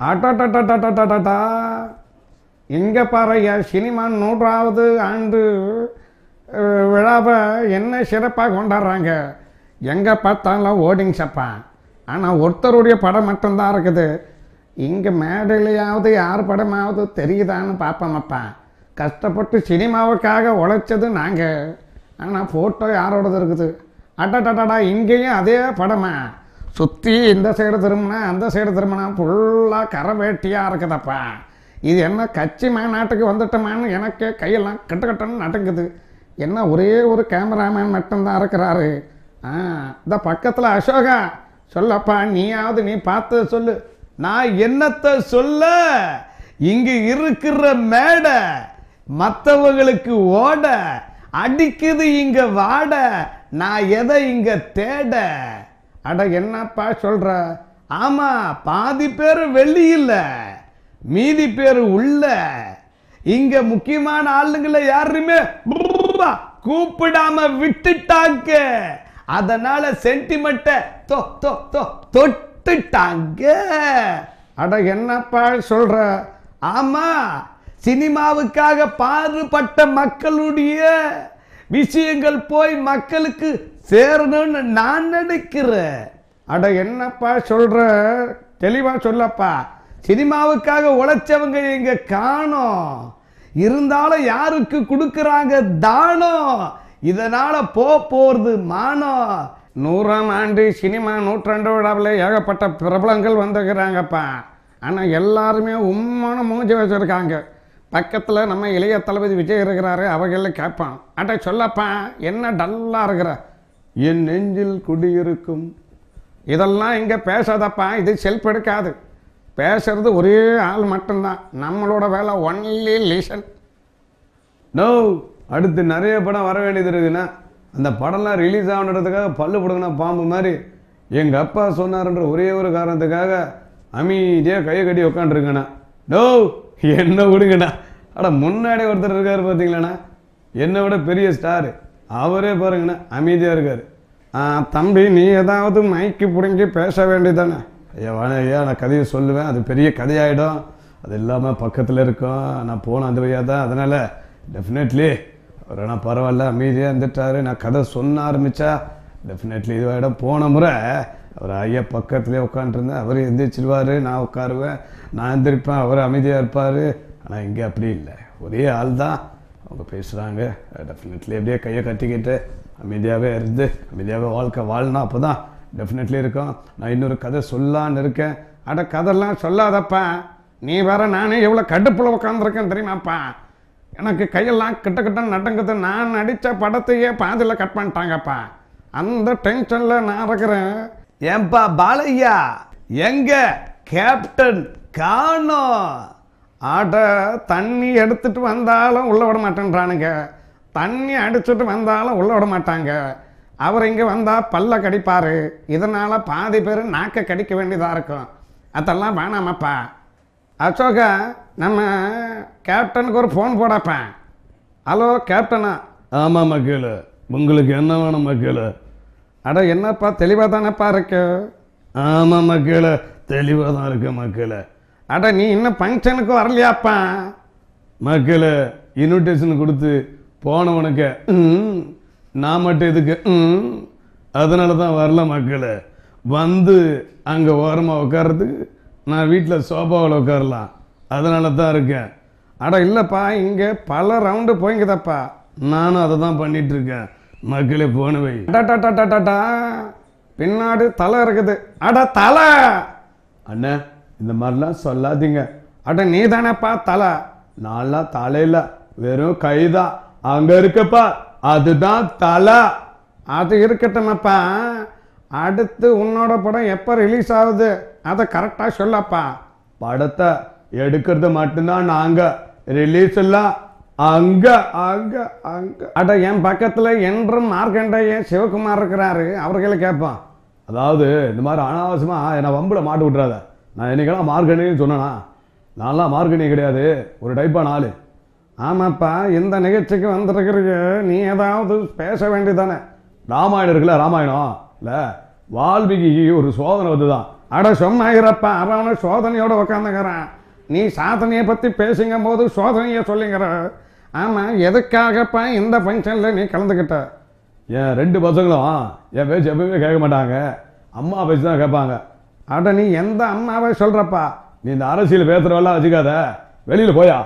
அட்டா இங்கே பாறையா சினிமா 100வது ஆண்டு விழாவை என்ன சிறப்பாக கொண்டாடுறாங்க. எங்கே பார்த்தாலும் ஓடிங்ஸப்பா. ஆனால் ஒருத்தருடைய படம் மட்டும்தான் இருக்குது. இங்கே மேடையிலையாவது யார் படமாவது தெரியுதான்னு பார்ப்போமப்பா. கஷ்டப்பட்டு சினிமாவுக்காக உழைச்சது நாங்கள். ஆனால் ஃபோட்டோ யாரோடது இருக்குது. அட்டா இங்கேயும் அதே படமா சுற்றி இந்த சைடு திரும்பினா அந்த சைடு திரும்பினா ஃபுல்லாக கரை வேட்டியாக இருக்குதப்பா. இது என்ன கட்சி மாநாட்டுக்கு வந்துட்டோமான்னு எனக்கு கையெல்லாம் கட்டுன்னு நடுங்குது. என்ன ஒரே ஒரு கேமராமேன் மட்டும்தான் இருக்கிறாரு. இந்த பக்கத்தில் அசோகா சொல்லப்பா, நீயாவது நீ பார்த்து சொல்லு. நான் என்னத்தை சொல்ல? இங்கு இருக்கிற மேடை மற்றவங்களுக்கு ஓட அடிக்குது இங்க வாட, நான் எதை இங்க தேட. அட என்னப்பா சொல்ற? ஆமா, பாதி பேர் வெளியில மீதி பேர் உள்ள. இங்க முக்கியமான ஆளுங்களை யாருமே கூப்பிடாம விட்டுட்டாங்க. அதனால சென்டிமெண்ட தொட்டுட்டாங்க. அட என்னப்பா சொல்ற? ஆமா, சினிமாவுக்காக பாடுபட்ட மக்களுடைய விஷயங்கள் போய் மக்களுக்கு சேரணும்னு நான் நினைக்கிறேன். அட என்னப்பா சொல்ற? தெளிவா சொல்லப்பா. சினிமாவுக்காக உழைச்சவங்க இங்க காணோம். இருந்தாலும் யாருக்கு கொடுக்கறாங்க தானம். இதனால போறது மானம். 100ஆம் ஆண்டு சினிமா 100 விழாவில் ஏகப்பட்ட பிரபலங்கள் வந்துக்கிறாங்கப்பா. ஆனால் எல்லாருமே உம்மான மூஞ்சி வச்சுருக்காங்க. பக்கத்தில் நம்ம இளைய தளபதி விஜய் இருக்கிறாரு. அவங்கள கேட்பான், அட சொல்லப்பா என்ன டல்லாக இருக்கிற? என் நெஞ்சில் குடியிருக்கும். இதெல்லாம் இங்கே பேசாதப்பா. இது செல்ஃப் எடுக்காது. பேசுறது ஒரே ஆள் மட்டும்தான். நம்மளோட வேலை ஒன்லி லிசன். நோ, அடுத்து நிறைய படம் வர வேண்டியது இருக்குண்ணா. அந்த படம்லாம் ரிலீஸ் ஆகணுன்றதுக்காக பல்லு போடுங்கண்ணா பாம்பு மாதிரி. எங்கள் அப்பா சொன்னார்ன்ற ஒரே ஒரு காரணத்துக்காக அமைதியாக கையை கட்டி உக்காண்டிருக்கேண்ணா. நோ, என்ன விடுங்கண்ணா. அட முன்னாடி ஒருத்தர் இருக்கார் பார்த்தீங்களாண்ணா, என்னை விட பெரிய ஸ்டாரு. அவரே பாருங்கண்ணா அமைதியாக இருக்கார். தம்பி, நீ ஏதாவது மைக்கு பிடுங்கி பேச வேண்டியதானே? ஐயா வேணா ஐயா, நான் கதையை சொல்லுவேன். அது பெரிய கதையாயிடும். அது இல்லாமல் பக்கத்தில் இருக்கும். நான் போனேன் அந்த வழியாக தான். அதனால் டெஃபினெட்லி அவர் ஆனால் பரவாயில்ல, அமைதியாக இருந்துட்டார். நான் கதை சொன்ன ஆரம்பித்தா டெஃபினெட்லி இதுவாகிடும். போன முறை அவர் ஐயா பக்கத்துலேயே உட்காந்துருந்தேன். அவர் எந்திரிச்சிடுவார், நான் உட்காருவேன். நான் எந்திரிப்பேன், அவர் அமைதியாக இருப்பார். ஆனால் இங்கே அப்படி இல்லை, ஒரே ஆள் தான். அவங்க பேசுகிறாங்க. டெஃபினெட்லி அப்படியே கையை கட்டிக்கிட்டு அமைதியாகவே இருந்து அமைதியாகவே வாழ்க்கை வாழணும். அப்போ தான் டெஃபினெட்லி இருக்கும். நான் இன்னொரு கதை சொல்லான்னு இருக்கேன். அட கதைலாம் சொல்லாதப்பா. நீ வேற நானே எவ்வளோ கடுப்பில் உட்காந்துருக்கேன் தெரியுமாப்பா. எனக்கு கையெல்லாம் கிட்ட நடுங்குது. நான் நடித்த படத்தையே பாதியில் கட் பண்ணிட்டாங்கப்பா. அந்த டென்ஷனில் நான் இருக்கிறேன். ஏன்பா பாலையா, எங்க கேப்டன் காணோம்? ஆட தண்ணி எடுத்துட்டு வந்தாலும் உள்ள விட மாட்டேன்றானுங்க. தண்ணி அடிச்சுட்டு வந்தாலும் உள்ள விட மாட்டாங்க. அவர் இங்கே வந்தால் பல்ல கடிப்பார். இதனால் பாதி பேர் நாக்கை கடிக்க வேண்டியதாக இருக்கும். அதெல்லாம் வேணாமப்பா. அசோகா, நம்ம கேப்டனுக்கு ஒரு ஃபோன் போடப்பேன். ஹலோ கேப்டனா? ஆமாம் மக்கள், உங்களுக்கு என்ன வேணும் மக்கள்? அட என்னப்பா, தெளிவாக தானேப்பா இருக்கு? ஆமாம் மக்கள், தெளிவாக தான் இருக்கு மக்கள். அட நீ இன்னும் ஃபங்க்ஷனுக்கு வரலையாப்பா? மக்கள் இன்விடேஷன் கொடுத்து போனவனுக்கு நான் மட்டும் இதுக்கு அதனால தான் வரல மக்கள். வந்து அங்கே ஓரமாக உட்கார்றதுக்கு நான் வீட்டில் சோபாவில் உட்காரலாம். அதனால தான் இருக்கேன். அட இல்லைப்பா, இங்கே பல ரவுண்டு போய்ங்குதப்பா. நானும் அதை தான் பண்ணிகிட்ருக்கேன். மக்களே போனவை. டா பின்னாடி தலை இருக்குது. அட தலை அண்ணா, இந்த மாதிரிலாம் சொல்லாதீங்க. அட நீ தானேப்பா தலை. நான்லாம் தலையில் வெறும் கைதான். அங்கே இருக்கப்பா, அதுதான் தலை. அது இருக்கட்டும்ப்பா. அடுத்து உன்னோட படம் எப்போ ரிலீஸ் ஆகுது அதை கரெக்டாக சொல்லப்பா. படத்தை எடுக்கிறது மட்டும்தான் நாங்கள், ரிலீஸ் எல்லாம் அங்கே அங்கே அங்கே. அட என் பக்கத்தில் என்றும் மார்க்கண்டையன் சிவகுமார் இருக்கிறாரு. அவர்களை கேட்பான். அதாவது இந்த மாதிரி அனாவசியமாக என்னை வம்பில் மாட்டு விட்றாத. நான் என்னைக்கெல்லாம் மார்க்கண்டின்னு சொன்னேன்னா? நான்லாம் மார்க்கண்டி கிடையாது, ஒரு டைப்பான ஆள். ஆமாப்பா, இந்த நிகழ்ச்சிக்கு வந்துருக்கிறீங்க, நீ ஏதாவது பேச வேண்டியதானே? ராமாயணம் இருக்குல்ல, ராமாயணம் இல்லை வால்மீகி ஒரு சோதனை வந்து தான் அட சும்மா இருப்பா, அவனை சோதனையோட உக்காந்துக்கிறான். நீ சாதனையை பற்றி பேசுங்கும் போது சோதனையை சொல்லிங்கிற. ஆமாம், எதுக்காகப்பா இந்த ஃபங்க்ஷனில் நீ கலந்துக்கிட்ட? என் 2 பசங்களும் என் பேச்சு எப்பவுமே கேட்க மாட்டாங்க, அம்மா பேச்சு தான் கேட்பாங்க. அட நீ எந்த அம்மாவை சொல்கிறப்பா? நீ இந்த அரசியல் பேசுகிறவெல்லாம் வச்சுக்காத, வெளியில் போயா.